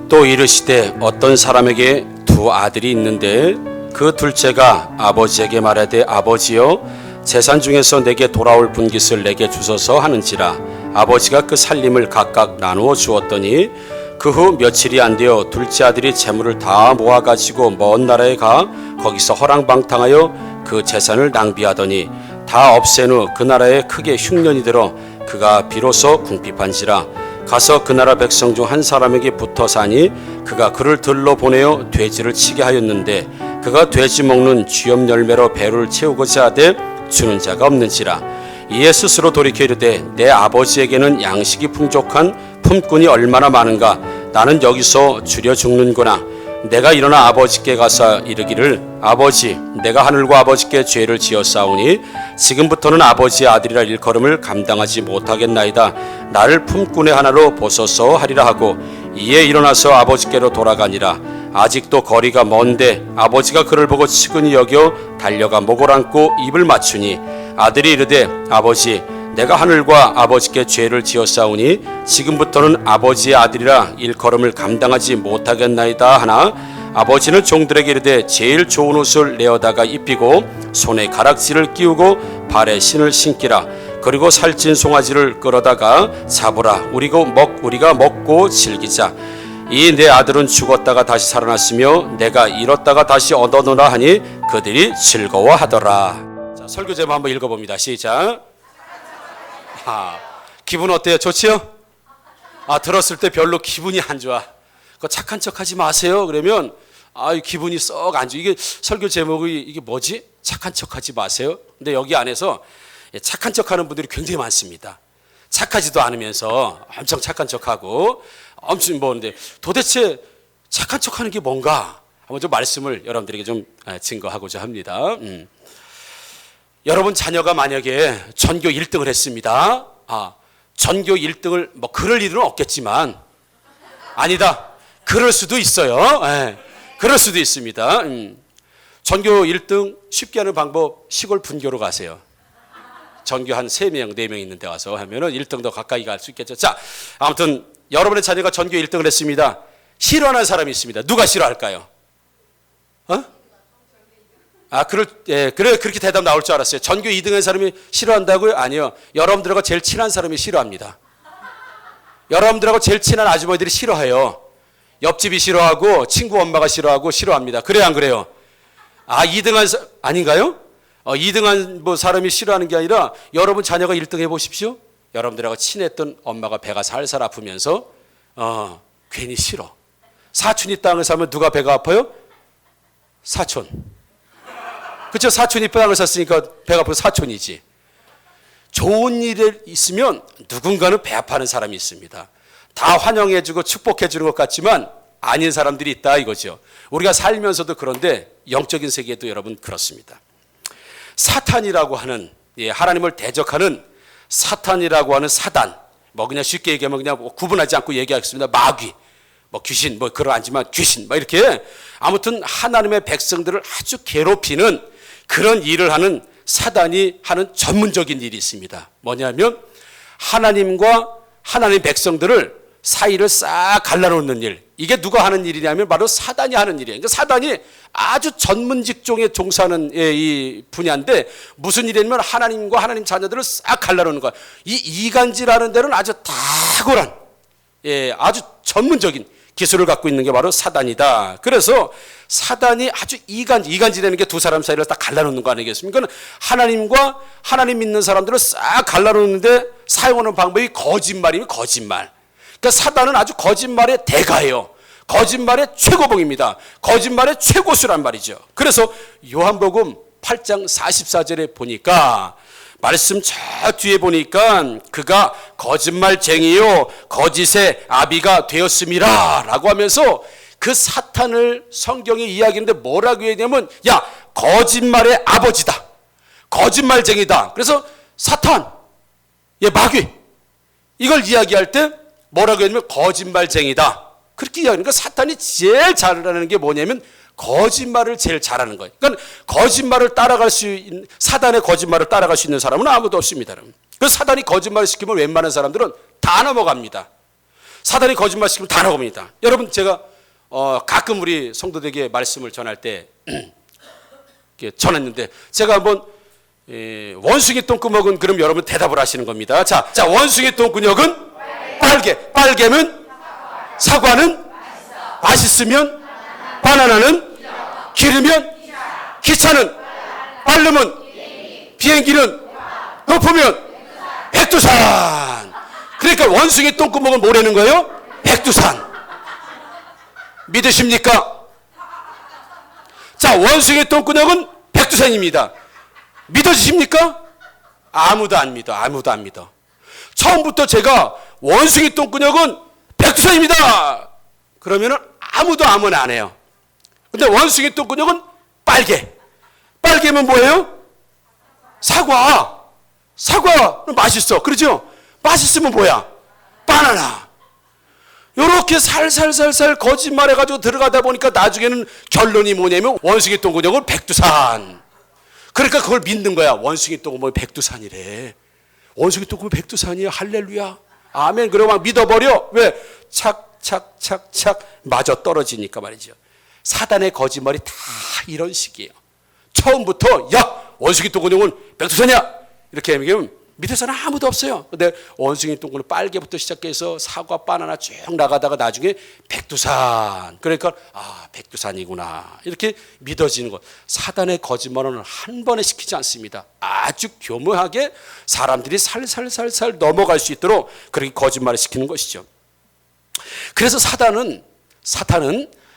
또 이르시되 어떤 사람에게 두 아들이 있는데 그 둘째가 아버지에게 말하되 아버지여 재산 중에서 내게 돌아올 분깃을 내게 주소서 하는지라 아버지가 그 살림을 각각 나누어 주었더니 그 후 며칠이 안 되어 둘째 아들이 재물을 다 모아 가지고 먼 나라에 가 거기서 허랑방탕하여 그 재산을 낭비하더니 다 없앤 후 그 나라에 크게 흉년이 들어 그가 비로소 궁핍한지라 가서 그 나라 백성 중 한 사람에게 붙어 사니 그가 그를 들러 보내어 돼지를 치게 하였는데 그가 돼지 먹는 쥐염 열매로 배를 채우고자 하되 주는 자가 없는지라 이에 스스로 돌이켜 이르되 내 아버지에게는 양식이 풍족한 품꾼이 얼마나 많은가 나는 여기서 줄여 죽는구나. 내가 일어나 아버지께 가서 이르기를 아버지 내가 하늘과 아버지께 죄를 지었사오니 지금부터는 아버지의 아들이라 일컬음을 감당하지 못하겠나이다. 나를 품꾼의 하나로 보소서 하리라 하고 이에 일어나서 아버지께로 돌아가니라. 아직도 거리가 먼데 아버지가 그를 보고 측은히 여겨 달려가 목을 안고 입을 맞추니 아들이 이르되 아버지 내가 하늘과 아버지께 죄를 지었사오니 지금부터는 아버지의 아들이라 일컬음을 감당하지 못하겠나이다 하나 아버지는 종들에게 이르되 제일 좋은 옷을 내어다가 입히고 손에 가락지를 끼우고 발에 신을 신기라. 그리고 살찐 송아지를 끌어다가 잡으라. 우리가 먹고 즐기자. 이 내 아들은 죽었다가 다시 살아났으며 내가 잃었다가 다시 얻어노라 하니 그들이 즐거워하더라. 자, 설교 제목 한번 읽어봅니다. 시작. 기분 어때요? 좋지요? 들었을 때 별로 기분이 안 좋아. 착한 척하지 마세요. 그러면 기분이 썩 안 좋아. 이게 설교 제목이 이게 뭐지? 착한 척하지 마세요. 근데 여기 안에서 착한 척하는 분들이 굉장히 많습니다. 착하지도 않으면서 엄청 착한 척하고 엄청 뭐인데 도대체 착한 척하는 게 뭔가 한번 좀 말씀을 여러분들에게 좀 증거하고자 합니다. 여러분 자녀가 만약에 전교 1등을 했습니다. 전교 1등을 뭐 그럴 일은 없겠지만 아니다. 그럴 수도 있어요. 그럴 수도 있습니다. 전교 1등 쉽게 하는 방법 시골 분교로 가세요. 전교 한 3명, 4명 있는 데 와서 하면은 1등 더 가까이 갈 수 있겠죠. 자, 아무튼 여러분의 자녀가 전교 1등을 했습니다. 싫어하는 사람이 있습니다. 누가 싫어할까요? 그렇게 대답 나올 줄 알았어요. 전교 2등한 사람이 싫어한다고요? 아니요. 여러분들하고 제일 친한 사람이 싫어합니다. 여러분들하고 제일 친한 아주머니들이 싫어해요. 옆집이 싫어하고 친구 엄마가 싫어하고 싫어합니다. 그래요, 안 그래요? 2등한 아닌가요? 2등한 사람이 싫어하는 게 아니라 여러분 자녀가 1등 해보십시오. 여러분들하고 친했던 엄마가 배가 살살 아프면서 괜히 싫어. 사촌이 땅을 사면 누가 배가 아파요? 사촌. 그렇죠? 사촌이 땅을 샀으니까 배가 아파서 사촌이지. 좋은 일이 있으면 누군가는 배 아파하는 사람이 있습니다. 다 환영해주고 축복해주는 것 같지만 아닌 사람들이 있다 이거죠. 우리가 살면서도 그런데 영적인 세계에도 여러분 그렇습니다. 사탄이라고 하는 하나님을 대적하는 사탄이라고 하는 사단, 그냥 쉽게 얘기하면 그냥 구분하지 않고 얘기하겠습니다. 마귀, 귀신, 그러하지만 귀신, 이렇게 아무튼 하나님의 백성들을 아주 괴롭히는 그런 일을 하는 사단이 하는 전문적인 일이 있습니다. 뭐냐면 하나님과 하나님 백성들을 사이를 싹 갈라놓는 일. 이게 누가 하는 일이냐면 바로 사단이 하는 일이에요. 그러니까 사단이 아주 전문 직종에 종사하는 이 분야인데 무슨 일이냐면 하나님과 하나님 자녀들을 싹 갈라놓는 거야. 이 이간질하는 데는 아주 탁월한 아주 전문적인 기술을 갖고 있는 게 바로 사단이다. 그래서 사단이 아주 이간질하는 게 두 사람 사이를 딱 갈라놓는 거 아니겠습니까? 하나님과 하나님 믿는 사람들을 싹 갈라놓는데 사용하는 방법이 거짓말이면 거짓말. 그러니까 사단은 아주 거짓말의 대가예요. 거짓말의 최고봉입니다. 거짓말의 최고수란 말이죠. 그래서 요한복음 8장 44절에 보니까 말씀 저 뒤에 보니까 그가 거짓말쟁이요 거짓의 아비가 되었음이라 라고 하면서 그 사탄을 성경이 이야기하는데 뭐라고 얘기하냐면 거짓말의 아버지다. 거짓말쟁이다. 그래서 사탄, 마귀 이걸 이야기할 때 뭐라고 하냐면 거짓말쟁이다. 그렇게 이야기하니까 사탄이 제일 잘하는 게 뭐냐면 거짓말을 제일 잘하는 거예요. 그러니까 거짓말을 따라갈 수 있는 사단의 거짓말을 따라갈 수 있는 사람은 아무도 없습니다. 그래서 사단이 거짓말을 시키면 웬만한 사람들은 다 넘어갑니다. 사단이 거짓말시키면 다 나옵니다. 여러분 제가 가끔 우리 성도들에게 말씀을 전할 때 전했는데 제가 한번 원숭이 똥구멍은 그럼 여러분 대답을 하시는 겁니다. 자 원숭이 똥구멍은 빨개. 빨개면 사과는 맛있으면 바나나는 기르면 기차는 빠르면 비행기는 높으면 백두산. 그러니까 원숭이 똥구멍은 뭐라는 거예요? 백두산. 믿으십니까? 자, 원숭이 똥구멍은 백두산입니다. 믿어지십니까? 아무도 안 믿어. 아무도 안 믿어. 처음부터 제가 원숭이 똥구멍은 백두산입니다. 그러면은 아무도 아무나 안 해요. 근데 원숭이 똥구멍은 빨개. 빨개면 뭐예요? 사과. 사과는 맛있어. 그렇죠? 맛있으면 뭐야? 바나나. 요렇게 살살살살 거짓말해가지고 들어가다 보니까 나중에는 결론이 뭐냐면 원숭이 똥구멍은 백두산. 그러니까 그걸 믿는 거야. 원숭이 똥구멍이 백두산이래. 원숭이 똥구멍이 백두산이야. 할렐루야. 아멘. 그러고 막 믿어버려. 왜? 착착착착 맞아 떨어지니까 말이죠. 사단의 거짓말이 다 이런 식이에요. 처음부터 야 원숭이 똥구멍은 백두산이야 이렇게 얘기하면 믿을 사람 아무도 없어요. 근데 원숭이 똥구멍 빨개부터 시작해서 사과 바나나 쭉 나가다가 나중에 백두산. 그러니까 백두산이구나 이렇게 믿어지는 것. 사단의 거짓말은 한 번에 시키지 않습니다. 아주 교묘하게 사람들이 살살살살 넘어갈 수 있도록 그렇게 거짓말을 시키는 것이죠. 그래서 사탄은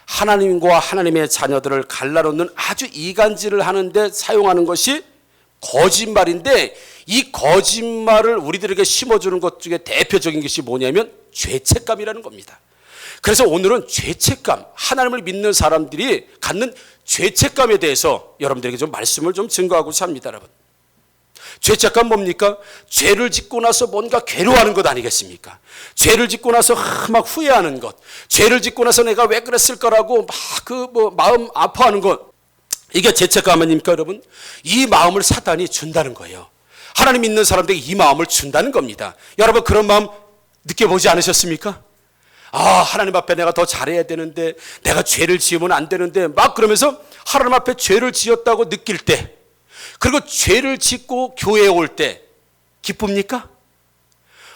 하나님과 하나님의 자녀들을 갈라놓는 아주 이간질을 하는데 사용하는 것이 거짓말인데, 이 거짓말을 우리들에게 심어주는 것 중에 대표적인 것이 뭐냐면 죄책감이라는 겁니다. 그래서 오늘은 죄책감, 하나님을 믿는 사람들이 갖는 죄책감에 대해서 여러분들에게 좀 말씀을 좀 증거하고자 합니다. 여러분, 죄책감 뭡니까? 죄를 짓고 나서 뭔가 괴로워하는 것 아니겠습니까? 죄를 짓고 나서 막 후회하는 것, 죄를 짓고 나서 내가 왜 그랬을 거라고 막 마음 아파하는 것, 이게 죄책감 아닙니까? 여러분, 이 마음을 사탄이 준다는 거예요. 하나님 믿는 사람들에게 이 마음을 준다는 겁니다. 여러분, 그런 마음 느껴보지 않으셨습니까? 하나님 앞에 내가 더 잘해야 되는데, 내가 죄를 지으면 안 되는데, 막 그러면서 하나님 앞에 죄를 지었다고 느낄 때, 그리고 죄를 짓고 교회에 올 때 기쁩니까?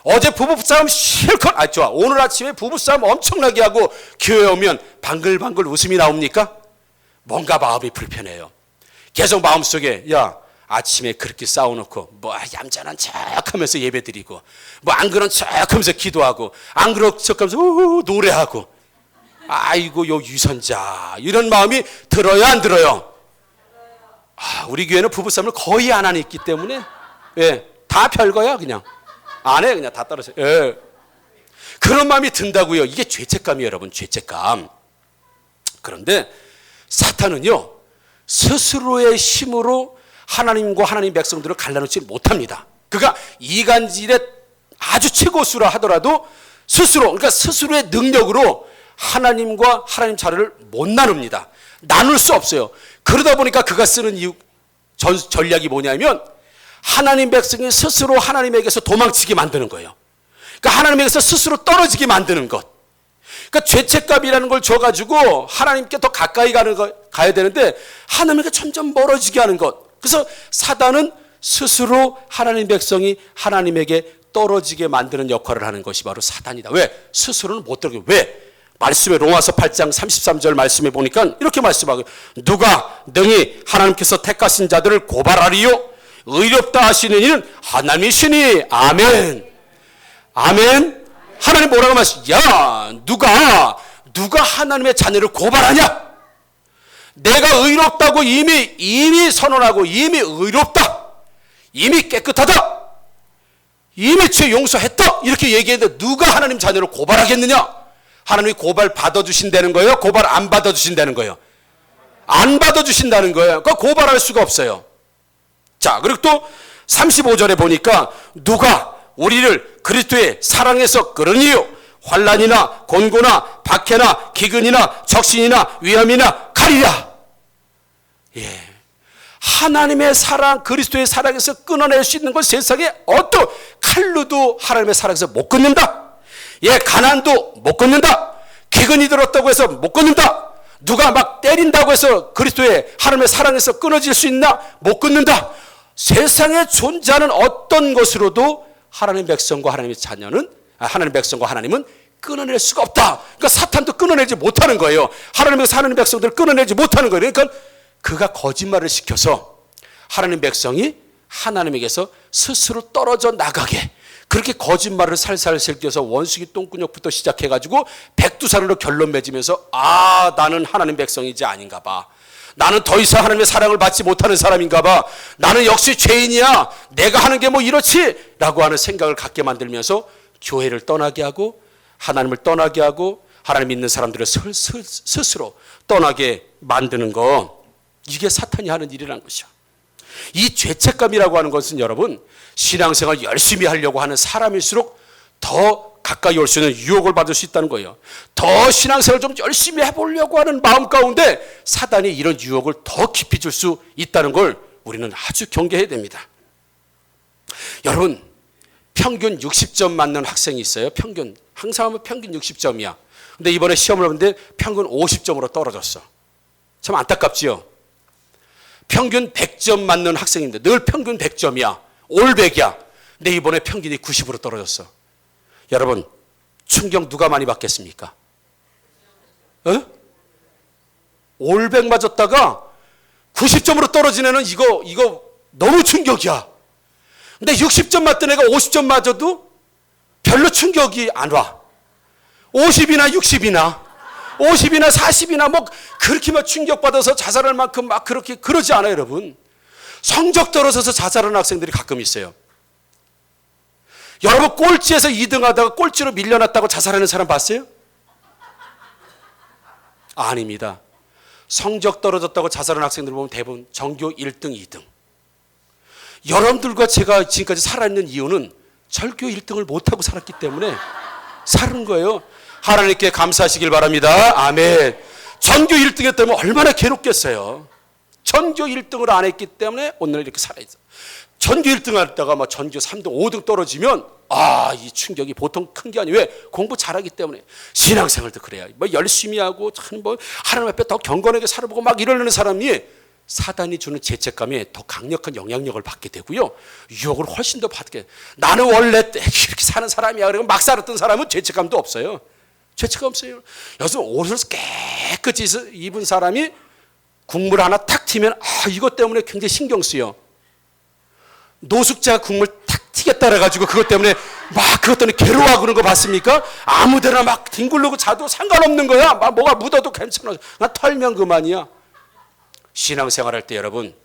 어제 부부싸움 실컷, 좋아. 오늘 아침에 부부싸움 엄청나게 하고 교회에 오면 방글방글 웃음이 나옵니까? 뭔가 마음이 불편해요. 계속 마음속에 아침에 그렇게 싸워놓고 얌전한 척하면서 예배드리고 안 그런 척하면서 기도하고 안 그런 척하면서 노래하고 아이고 요 유선자, 이런 마음이 들어요 안 들어요? 우리 교회는 부부싸움을 거의 안 하니 있기 때문에 다 별거야. 그냥 안 해. 그냥 다 떨어져. 그런 마음이 든다고요. 이게 죄책감이에요. 여러분, 죄책감. 그런데 사탄은요, 스스로의 힘으로 하나님과 하나님 백성들을 갈라놓지 못합니다. 그가 이간질의 아주 최고수라 하더라도 그러니까 스스로의 능력으로 하나님과 하나님 자녀를 못 나눕니다. 나눌 수 없어요. 그러다 보니까 그가 쓰는 전략이 뭐냐면 하나님 백성이 스스로 하나님에게서 도망치게 만드는 거예요. 그러니까 하나님에게서 스스로 떨어지게 만드는 것. 그러니까 죄책감이라는 걸 줘가지고 하나님께 더 가까이 가야 되는데 하나님에게 점점 멀어지게 하는 것. 그래서 사단은 스스로 하나님 백성이 하나님에게 떨어지게 만드는 역할을 하는 것이 바로 사단이다. 왜? 스스로는 못 들어가게. 왜? 말씀에 로마서 8장 33절 말씀에 보니까 이렇게 말씀하고, 누가 능히 하나님께서 택하신 자들을 고발하리요? 의롭다 하시는 이는 하나님이시니. 아멘. 아멘. 하나님 뭐라고 말씀하시냐? 누가 하나님의 자녀를 고발하냐? 내가 의롭다고 이미 선언하고 이미 의롭다, 이미 깨끗하다, 이미 죄 용서했다 이렇게 얘기했는데 누가 하나님 자녀를 고발하겠느냐? 하나님이 고발 받아주신다는 거예요? 고발 안 받아주신다는 거예요? 안 받아주신다는 거예요. 그러니까 고발할 수가 없어요. 자, 그리고 또 35절에 보니까 누가 우리를 그리스도의 사랑에서 끌으니요? 환난이나 곤고나 박해나 기근이나 적신이나 위험이나 가리라. 하나님의 사랑, 그리스도의 사랑에서 끊어낼 수 있는 건 세상에 어떤 칼로도 하나님의 사랑에서 못 끊는다. 얘 가난도 못 걷는다. 기근이 들었다고 해서 못 걷는다. 누가 막 때린다고 해서 그리스도의 하나님의 사랑에서 끊어질 수 있나? 못 끊는다. 세상에 존재하는 어떤 것으로도 하나님의 백성과 하나님의 자녀는 하나님의 백성과 하나님은 끊어낼 수가 없다. 그러니까 사탄도 끊어내지 못하는 거예요. 하나님에서 하나님의 백성들을 끊어내지 못하는 거예요. 그러니까 그가 거짓말을 시켜서 하나님의 백성이 하나님에게서 스스로 떨어져 나가게, 그렇게 거짓말을 살살 새겨서 원숭이 똥구녕부터 시작해가지고 백두산으로 결론 맺으면서 나는 하나님 백성이지 아닌가 봐. 나는 더 이상 하나님의 사랑을 받지 못하는 사람인가 봐. 나는 역시 죄인이야. 내가 하는 게 뭐 이렇지? 라고 하는 생각을 갖게 만들면서 교회를 떠나게 하고 하나님을 떠나게 하고 하나님 믿는 사람들을 스스로 떠나게 만드는 거, 이게 사탄이 하는 일이라는 것이야. 이 죄책감이라고 하는 것은 여러분, 신앙생활 열심히 하려고 하는 사람일수록 더 가까이 올 수 있는 유혹을 받을 수 있다는 거예요. 더 신앙생활 좀 열심히 해보려고 하는 마음 가운데 사단이 이런 유혹을 더 깊이 줄 수 있다는 걸 우리는 아주 경계해야 됩니다. 여러분, 평균 60점 맞는 학생이 있어요. 평균. 항상 하면 평균 60점이야. 근데 이번에 시험을 보는데 평균 50점으로 떨어졌어. 참 안타깝지요. 평균 100점 맞는 학생인데 늘 평균 100점이야. 올 100이야. 근데 이번에 평균이 90으로 떨어졌어. 여러분, 충격 누가 많이 받겠습니까? 올 100 맞았다가 90점으로 떨어진 애는 이거 너무 충격이야. 근데 60점 맞던 애가 50점 맞아도 별로 충격이 안 와. 50이나 60이나 50이나 40이나 뭐 그렇게 막 충격받아서 자살할 만큼 막 그렇게 그러지 않아요, 여러분. 성적 떨어져서 자살하는 학생들이 가끔 있어요. 여러분, 꼴찌에서 2등 하다가 꼴찌로 밀려났다고 자살하는 사람 봤어요? 아닙니다. 성적 떨어졌다고 자살하는 학생들 보면 대부분 전교 1등, 2등. 여러분들과 제가 지금까지 살아있는 이유는 전교 1등을 못하고 살았기 때문에 사는 거예요. 하나님께 감사하시길 바랍니다. 아멘. 전교 1등 했다면 얼마나 괴롭겠어요. 전교 1등을 안 했기 때문에 오늘 이렇게 살아있어. 전교 1등 했다가 막 전교 3등, 5등 떨어지면 이 충격이 보통 큰 게 아니에요. 왜? 공부 잘하기 때문에. 신앙생활도 그래요. 뭐 열심히 하고 참 뭐 하나님 앞에 더 경건하게 살아보고 막 이러는 사람이 사단이 주는 죄책감에 더 강력한 영향력을 받게 되고요. 유혹을 훨씬 더 받게. 나는 원래 이렇게 사는 사람이야. 그리고 막 살았던 사람은 죄책감도 없어요. 죄책감 없어요. 요즘 옷을 깨끗이 입은 사람이 국물 하나 탁 튀면 이것 때문에 굉장히 신경 쓰여. 노숙자가 국물 탁 튀겠다 그래가지고 그것 때문에 막 그것 때문에 괴로워하고 그런 거 봤습니까? 아무데나 막 뒹굴르고 자도 상관없는 거야. 막 뭐가 묻어도 괜찮아. 나 털면 그만이야. 신앙생활할 때 여러분,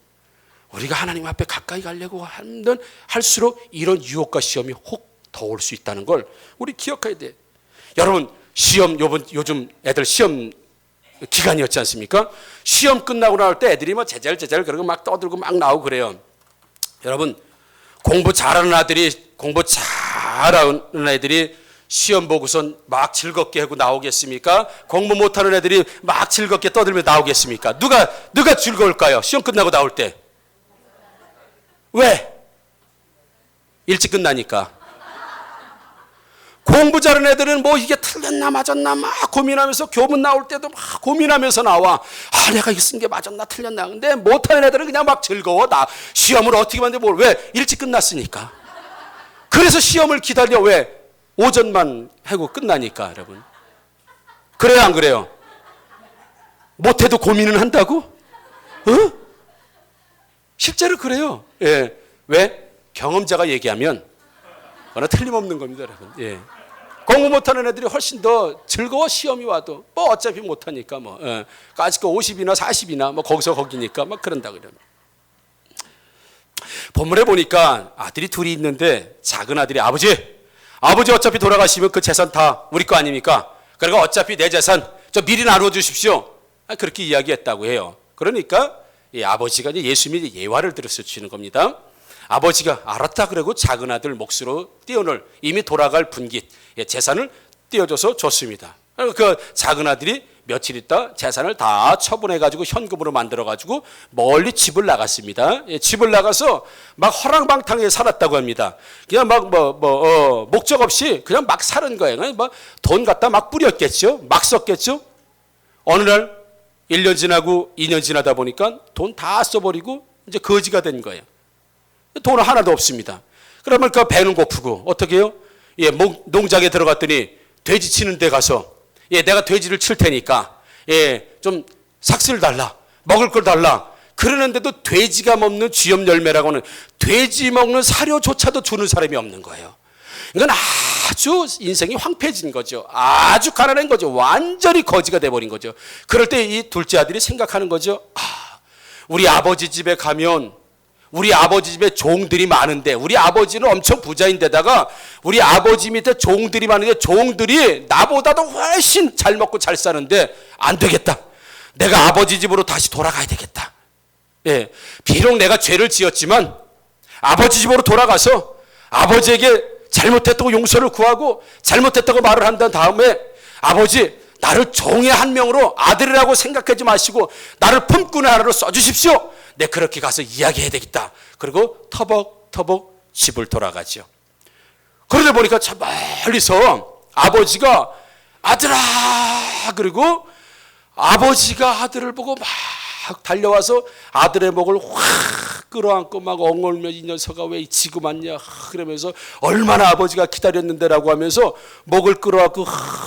우리가 하나님 앞에 가까이 가려고 하면 할수록 이런 유혹과 시험이 혹 더 올 수 있다는 걸 우리 기억해야 돼. 여러분, 시험 요즘 애들 시험 기간이었지 않습니까? 시험 끝나고 나올 때 애들이 뭐 제잘제잘 그러고 막 떠들고 막 나오고 그래요. 여러분, 공부 잘하는 애들이 시험 보고선 막 즐겁게 하고 나오겠습니까? 공부 못하는 애들이 막 즐겁게 떠들며 나오겠습니까? 누가 즐거울까요? 시험 끝나고 나올 때. 왜? 일찍 끝나니까. 공부 잘하는 애들은 뭐 이게 틀렸나 맞았나 막 고민하면서 교문 나올 때도 막 고민하면서 나와. 내가 이거 쓴 게 맞았나 틀렸나. 근데 못하는 애들은 그냥 막 즐거워. 시험을 어떻게 만들어 뭘. 왜? 일찍 끝났으니까. 그래서 시험을 기다려. 왜? 오전만 하고 끝나니까. 여러분, 그래요 안 그래요? 못해도 고민은 한다고? 실제로 그래요. 예. 왜? 경험자가 얘기하면 그거는 틀림없는 겁니다, 여러분. 예. 공부 못하는 애들이 훨씬 더 즐거워. 시험이 와도 뭐 어차피 못하니까 뭐 까짓 거 50이나 40이나 뭐 거기서 거기니까 막 그런다 그러면. 본문에 보니까 아들이 둘이 있는데 작은 아들이 아버지 어차피 돌아가시면 그 재산 다 우리 거 아닙니까? 그러니까 어차피 내 재산 저 미리 나눠 주십시오. 그렇게 이야기했다고 해요. 그러니까 이 아버지가 이제 예수님이 예화를 들어서 주시는 겁니다. 아버지가 알았다 그러고 작은 아들 몫으로 떼어놓을 이미 돌아갈 분깃 재산을 떼어줘서 줬습니다. 그 작은 아들이 며칠 있다 재산을 다 처분해가지고 현금으로 만들어가지고 멀리 집을 나갔습니다. 예, 집을 나가서 막 허랑방탕하게 살았다고 합니다. 그냥 막 목적 없이 그냥 막 사는 거예요. 그냥 막 돈 갖다 막 뿌렸겠죠. 막 썼겠죠. 어느 날 1년 지나고 2년 지나다 보니까 돈 다 써버리고 이제 거지가 된 거예요. 돈 하나도 없습니다. 그러면 그 배는 고프고 어떻게 해요? 예, 농장에 들어갔더니 돼지 치는 데 가서 예, 내가 돼지를 칠 테니까 예, 좀 삭스를 달라. 먹을 걸 달라. 그러는데도 돼지가 먹는 쥐염 열매라고는 돼지 먹는 사료조차도 주는 사람이 없는 거예요. 이건 아주 인생이 황폐해진 거죠. 아주 가난한 거죠. 완전히 거지가 돼버린 거죠. 그럴 때 이 둘째 아들이 생각하는 거죠. 우리 아버지 집에 가면 우리 아버지 집에 종들이 많은데 우리 아버지는 엄청 부자인데다가 우리 아버지 밑에 종들이 많은데 종들이 나보다도 훨씬 잘 먹고 잘 사는데 안 되겠다. 내가 아버지 집으로 다시 돌아가야 되겠다. 예, 비록 내가 죄를 지었지만 아버지 집으로 돌아가서 아버지에게 잘못했다고 용서를 구하고 잘못했다고 말을 한 다음에 아버지 나를 종의 한 명으로 아들이라고 생각하지 마시고 나를 품꾼의 하나로 써주십시오. 내 그렇게 가서 이야기해야 되겠다. 그리고 터벅터벅 집을 돌아가죠. 그러다 보니까 참 멀리서 아버지가 아들아 그리고 아버지가 아들을 보고 막 달려와서 아들의 목을 확 끌어안고 막 엉얼며 이 녀석아 왜 지금 왔냐 그러면서 얼마나 아버지가 기다렸는데라고 하면서 목을 끌어안고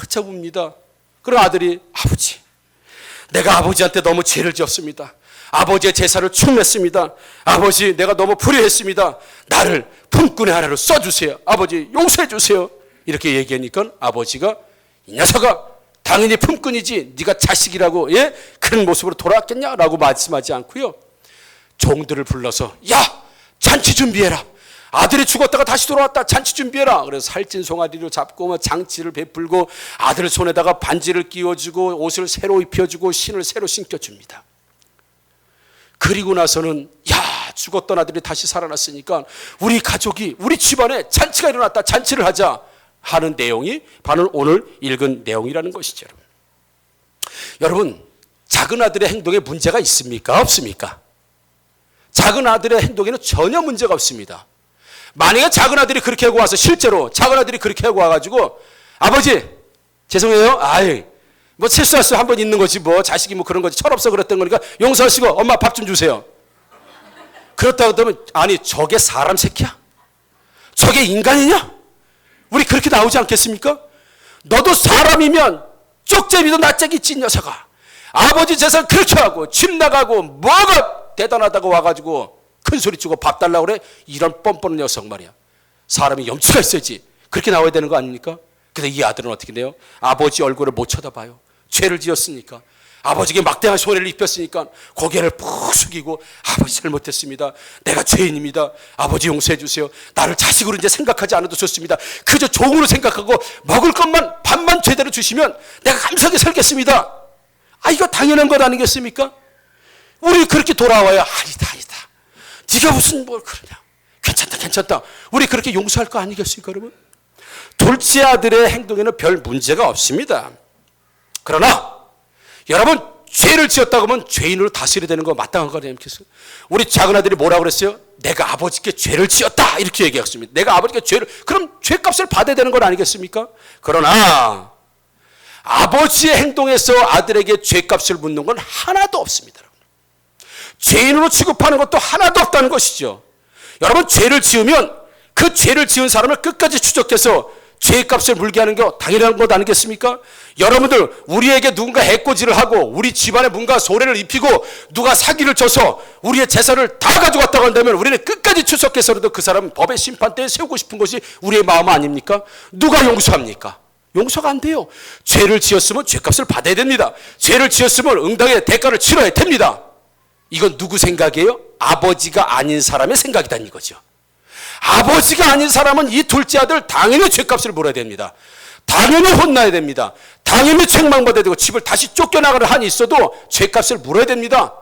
잡습니다. 그럼 아들이 아버지 내가 아버지한테 너무 죄를 지었습니다. 아버지의 제사를 축냈습니다. 아버지 내가 너무 불의했습니다. 나를 품꾼의 하나로 써주세요. 아버지 용서해 주세요. 이렇게 얘기하니까 아버지가 이 녀석아 당연히 품꾼이지 네가 자식이라고 예? 그런 모습으로 돌아왔겠냐라고 말씀하지 않고요. 종들을 불러서 야 잔치 준비해라. 아들이 죽었다가 다시 돌아왔다. 잔치 준비해라. 그래서 살찐 송아지를 잡고 장치를 베풀고 아들 손에다가 반지를 끼워주고 옷을 새로 입혀주고 신을 새로 신겨줍니다. 그리고 나서는 야 죽었던 아들이 다시 살아났으니까 우리 가족이 우리 집안에 잔치가 일어났다. 잔치를 하자 하는 내용이 바로 오늘 읽은 내용이라는 것이죠. 여러분 작은 아들의 행동에 문제가 있습니까? 없습니까? 작은 아들의 행동에는 전혀 문제가 없습니다. 만약에 작은 아들이 그렇게 하고 와서 실제로 작은 아들이 그렇게 하고 와가지고 아버지 죄송해요. 아이 뭐 실수할 수 한 번 있는 거지 뭐 자식이 뭐 그런 거지 철없어 그랬던 거니까 용서하시고 엄마 밥 좀 주세요. 그렇다고 하면 아니 저게 사람 새끼야? 저게 인간이냐? 우리 그렇게 나오지 않겠습니까? 너도 사람이면 쪽제비도 낯짝이 찐 녀석아. 아버지 재산 그렇게 하고 집 나가고 뭐가 대단하다고 와가지고 큰 소리 치고 밥 달라고 그래? 이런 뻔뻔한 녀석 말이야. 사람이 염치가 있어야지. 그렇게 나와야 되는 거 아닙니까? 근데 이 아들은 어떻게 돼요? 아버지 얼굴을 못 쳐다봐요. 죄를 지었으니까. 아버지에게 막대한 손해를 입혔으니까 고개를 푹 숙이고 아버지 잘못했습니다. 내가 죄인입니다. 아버지 용서해 주세요. 나를 자식으로 이제 생각하지 않아도 좋습니다. 그저 종으로 생각하고 먹을 것만 밥만 제대로 주시면 내가 감사하게 살겠습니다. 아 이거 당연한 것 아니겠습니까? 우리 그렇게 돌아와야 아니다. 네가 무슨 뭘 그러냐. 괜찮다. 우리 그렇게 용서할 거 아니겠습니까 여러분? 둘째 아들의 행동에는 별 문제가 없습니다. 그러나 여러분 죄를 지었다고 하면 죄인으로 다스려야 되는 거 마땅한 거 아니겠어요? 우리 작은 아들이 뭐라고 그랬어요? 내가 아버지께 죄를 지었다 이렇게 얘기했습니다. 내가 아버지께 죄를 그럼 죄값을 받아야 되는 건 아니겠습니까? 그러나 아버지의 행동에서 아들에게 죄값을 묻는 건 하나도 없습니다. 죄인으로 취급하는 것도 하나도 없다는 것이죠. 여러분 죄를 지으면 그 죄를 지은 사람을 끝까지 추적해서 죄값을 물게 하는 게 당연한 것 아니겠습니까? 여러분들 우리에게 누군가 해코지를 하고 우리 집안에 뭔가 소래를 입히고 누가 사기를 쳐서 우리의 재산을 다 가져갔다고 한다면 우리는 끝까지 추적해서라도 그 사람 법의 심판대에 세우고 싶은 것이 우리의 마음 아닙니까? 누가 용서합니까? 용서가 안 돼요. 죄를 지었으면 죄값을 받아야 됩니다. 죄를 지었으면 응당의 대가를 치러야 됩니다. 이건 누구 생각이에요? 아버지가 아닌 사람의 생각이다는 거죠. 아버지가 아닌 사람은 이 둘째 아들 당연히 죄값을 물어야 됩니다. 당연히 혼나야 됩니다. 당연히 책망받아야 되고 집을 다시 쫓겨나가는 한이 있어도 죄값을 물어야 됩니다.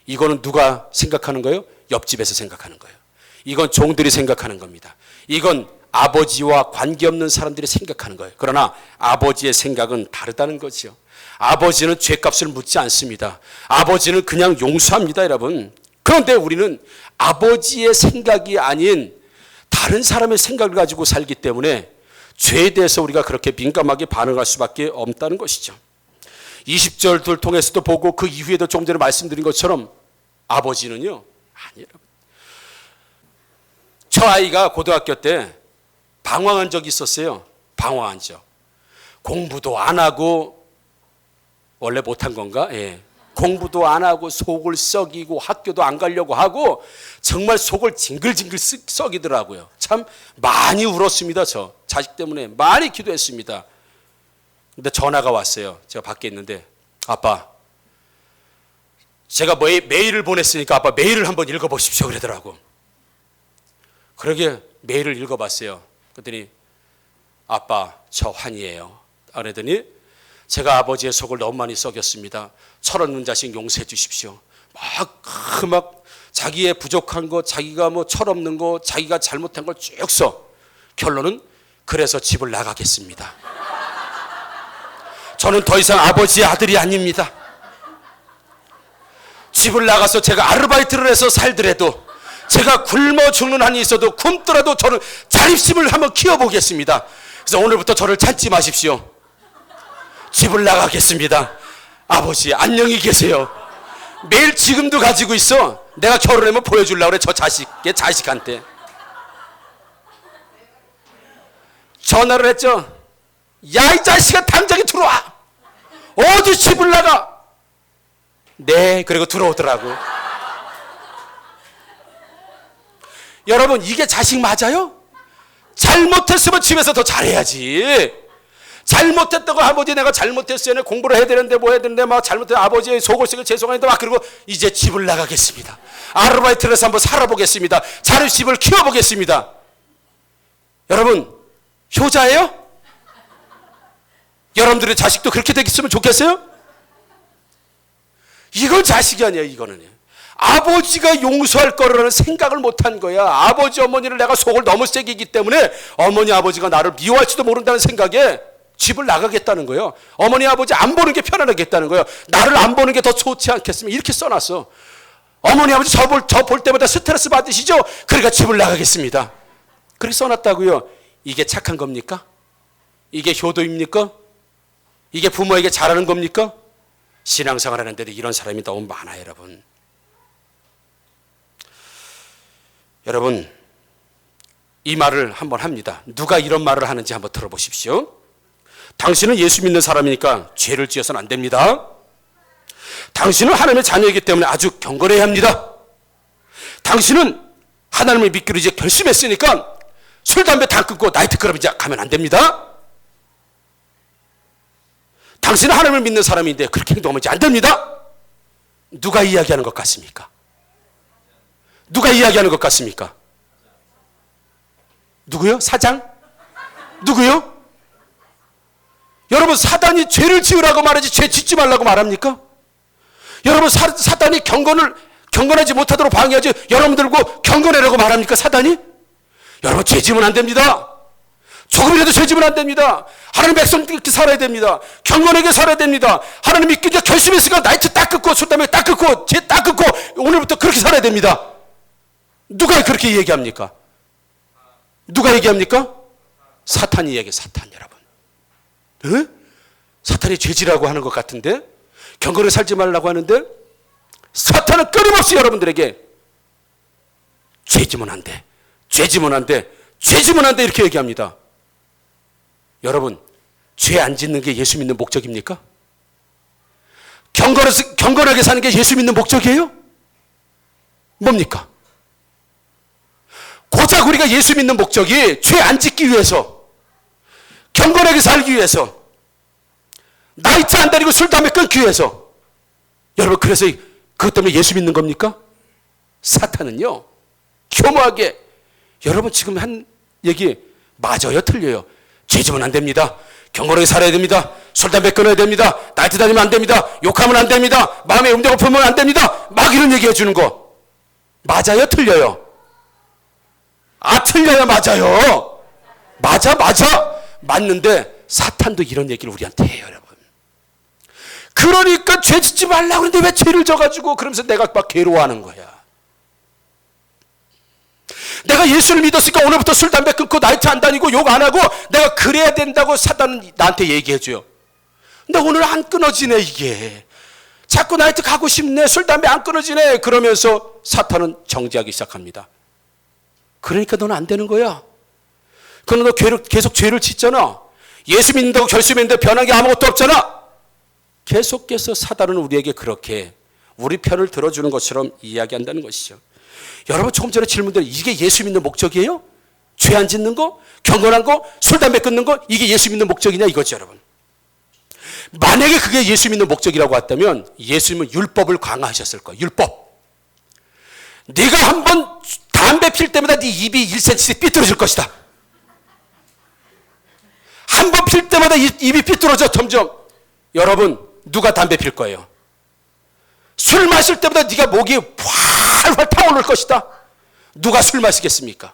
이거는 누가 생각하는 거예요? 옆집에서 생각하는 거예요. 이건 종들이 생각하는 겁니다. 이건 아버지와 관계없는 사람들이 생각하는 거예요. 그러나 아버지의 생각은 다르다는 거죠. 아버지는 죄값을 묻지 않습니다. 아버지는 그냥 용서합니다, 여러분. 그런데 우리는 아버지의 생각이 아닌 다른 사람의 생각을 가지고 살기 때문에 죄에 대해서 우리가 그렇게 민감하게 반응할 수밖에 없다는 것이죠. 20절들 통해서도 보고 그 이후에도 조금 전에 말씀드린 것처럼 아버지는요, 아니에요. 저 아이가 고등학교 때 방황한 적이 있었어요. 방황한 적. 공부도 안 하고, 원래 못한 건가? 예. 공부도 안 하고 속을 썩이고 학교도 안 가려고 하고 정말 속을 징글징글 썩이더라고요. 참 많이 울었습니다. 저 자식 때문에 많이 기도했습니다. 근데 전화가 왔어요. 제가 밖에 있는데, 아빠, 제가 메일을 보냈으니까 아빠 메일을 한번 읽어보십시오 그러더라고. 그러게 메일을 읽어봤어요. 그랬더니 아빠, 저 환희예요. 그러더니 제가 아버지의 속을 너무 많이 썩였습니다. 철없는 자식 용서해 주십시오. 막 자기의 부족한 거, 자기가 뭐 철없는 거, 자기가 잘못한 걸 쭉 써. 결론은 그래서 집을 나가겠습니다. 저는 더 이상 아버지의 아들이 아닙니다. 집을 나가서 제가 아르바이트를 해서 살더라도, 제가 굶어 죽는 한이 있어도 굶더라도 저는 자립심을 한번 키워보겠습니다. 그래서 오늘부터 저를 찾지 마십시오. 집을 나가겠습니다. 아버지 안녕히 계세요. 매일 지금도 가지고 있어. 내가 결혼하면 보여주려고 그래. 저 자식한테 전화를 했죠. 야, 이 자식아, 당장에 들어와. 어디 집을 나가. 네, 그리고 들어오더라고. 여러분, 이게 자식 맞아요? 잘못했으면 집에서 더 잘해야지. 잘못했다고 아버지 내가 잘못했어요. 공부를 해야 되는데 뭐 해야 되는데 막 잘못해 아버지의 속을 썩여 죄송합니다. 막 그리고 이제 집을 나가겠습니다. 아르바이트를 해서 한번 살아보겠습니다. 자립심을 키워보겠습니다. 여러분, 효자예요? 여러분들의 자식도 그렇게 되겠으면 좋겠어요? 이건 자식이 아니에요. 이거는 아버지가 용서할 거라는 생각을 못한 거야. 아버지 어머니를 내가 속을 너무 세게 이기 때문에 어머니 아버지가 나를 미워할지도 모른다는 생각에 집을 나가겠다는 거예요. 어머니 아버지 안 보는 게 편안하겠다는 거예요. 나를 안 보는 게 더 좋지 않겠으면 이렇게 써놨어. 어머니 아버지 저 볼 때마다 스트레스 받으시죠? 그러니까 집을 나가겠습니다. 그렇게 써놨다고요. 이게 착한 겁니까? 이게 효도입니까? 이게 부모에게 잘하는 겁니까? 신앙생활 하는데도 이런 사람이 너무 많아요, 여러분. 여러분, 이 말을 한번 합니다. 누가 이런 말을 하는지 한번 들어보십시오. 당신은 예수 믿는 사람이니까 죄를 지어서는 안 됩니다. 당신은 하나님의 자녀이기 때문에 아주 경건해야 합니다. 당신은 하나님을 믿기로 이제 결심했으니까 술, 담배 다 끊고 나이트클럽 이제 가면 안 됩니다. 당신은 하나님을 믿는 사람인데 그렇게 행동하면 이제 안 됩니다. 누가 이야기하는 것 같습니까? 누가 이야기하는 것 같습니까? 누구요? 사장? 누구요? 여러분, 사단이 죄를 지으라고 말하지 죄 짓지 말라고 말합니까? 여러분, 사단이 경건하지 못하도록 방해하지 여러분들고 경건하라고 말합니까? 사단이? 여러분, 죄 지으면 안 됩니다. 조금이라도 죄 지으면 안 됩니다. 하나님 백성들께 살아야 됩니다. 경건하게 살아야 됩니다. 하나님 믿기 위해 결심했으니까 나이트 딱 끊고 술, 담배 딱 끊고 죄 딱 끊고 오늘부터 그렇게 살아야 됩니다. 누가 그렇게 얘기합니까? 누가 얘기합니까? 사탄이 얘기해. 사탄, 여러분. 에? 사탄이 죄지라고 하는 것 같은데, 경건하게 살지 말라고 하는데, 사탄은 끊임없이 여러분들에게 죄지면 안 돼, 죄지면 안 돼, 죄지면 안 돼 이렇게 얘기합니다. 여러분, 죄 안 짓는 게 예수 믿는 목적입니까? 경건하게 사는 게 예수 믿는 목적이에요? 뭡니까? 고작 우리가 예수 믿는 목적이 죄 안 짓기 위해서, 경건하게 살기 위해서, 나이트 안 다니고 술, 담배 끊기 위해서. 여러분, 그래서 그것 때문에 예수 믿는 겁니까? 사탄은요, 교묘하게, 여러분 지금 한 얘기 맞아요, 틀려요? 죄 지면 안 됩니다. 경건하게 살아야 됩니다. 술, 담배 끊어야 됩니다. 나이트 다니면 안 됩니다. 욕하면 안 됩니다. 마음에 음대고 품으면 안 됩니다. 막 이런 얘기 해주는 거 맞아요, 틀려요? 아, 틀려요, 맞아요? 맞아. 맞는데 사탄도 이런 얘기를 우리한테 해요, 여러분. 그러니까 죄 짓지 말라고 그러는데 왜 죄를 져가지고 그러면서 내가 막 괴로워하는 거야. 내가 예수를 믿었으니까 오늘부터 술, 담배 끊고 나이트 안 다니고 욕 안 하고 내가 그래야 된다고 사단은 나한테 얘기해줘요. 근데 오늘 안 끊어지네 이게. 자꾸 나이트 가고 싶네. 술, 담배 안 끊어지네. 그러면서 사탄은 정죄하기 시작합니다. 그러니까 너는 안 되는 거야. 그럼 너 계속 죄를 짓잖아. 예수 믿는다고 결심했는데 변한 게 아무것도 없잖아. 계속해서 사단은 우리에게 그렇게 우리 편을 들어주는 것처럼 이야기한다는 것이죠. 여러분 조금 전에 질문드린 이게 예수 믿는 목적이에요? 죄 안 짓는 거? 경건한 거? 술, 담배 끊는 거? 이게 예수 믿는 목적이냐 이거죠 여러분. 만약에 그게 예수 믿는 목적이라고 했다면 예수님은 율법을 강화하셨을 거예요. 율법. 네가 한번 담배 필 때마다 네 입이 1cm씩 삐뚤어질 것이다. 한 번 필 때마다 입이 삐뚤어져 점점. 여러분 누가 담배 필 거예요? 술 마실 때마다 네가 목이 활활 타오를 것이다. 누가 술 마시겠습니까?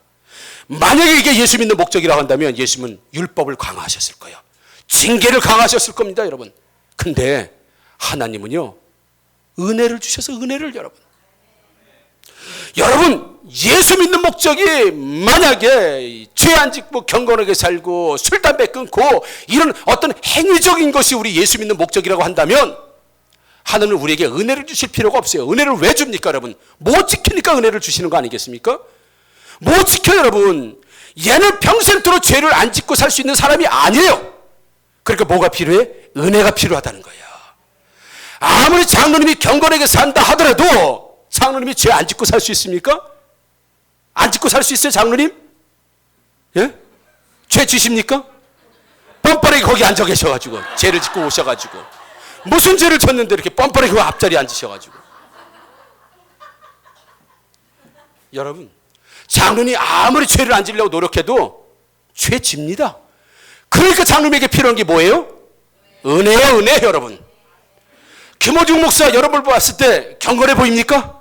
만약에 이게 예수 믿는 목적이라고 한다면 예수님은 율법을 강화하셨을 거예요. 징계를 강화하셨을 겁니다 여러분. 근데 하나님은요 은혜를 주셔서 은혜를 여러분 예수 믿는 목적이 만약에 죄 안 짓고 경건하게 살고 술, 담배 끊고 이런 어떤 행위적인 것이 우리 예수 믿는 목적이라고 한다면 하나님은 우리에게 은혜를 주실 필요가 없어요. 은혜를 왜 줍니까 여러분? 못 지키니까 은혜를 주시는 거 아니겠습니까? 못 지켜요 여러분. 얘는 평생토록 죄를 안 짓고 살 수 있는 사람이 아니에요. 그러니까 뭐가 필요해? 은혜가 필요하다는 거예요. 아무리 장로님이 경건하게 산다 하더라도 장로님이 죄 안 짓고 살 수 있습니까? 안 짓고 살 수 있어요 장로님? 예? 죄 지십니까? 뻔뻔하게 거기 앉아 계셔가지고 죄를 짓고 오셔가지고 무슨 죄를 졌는데 이렇게 뻔뻔하게 그 앞자리에 앉으셔가지고. 여러분 장로님이 아무리 죄를 안 지려고 노력해도 죄 집니다. 그러니까 장로님에게 필요한 게 뭐예요? 은혜요 은혜 여러분. 김호중 목사 여러분을 봤을 때 경건해 보입니까?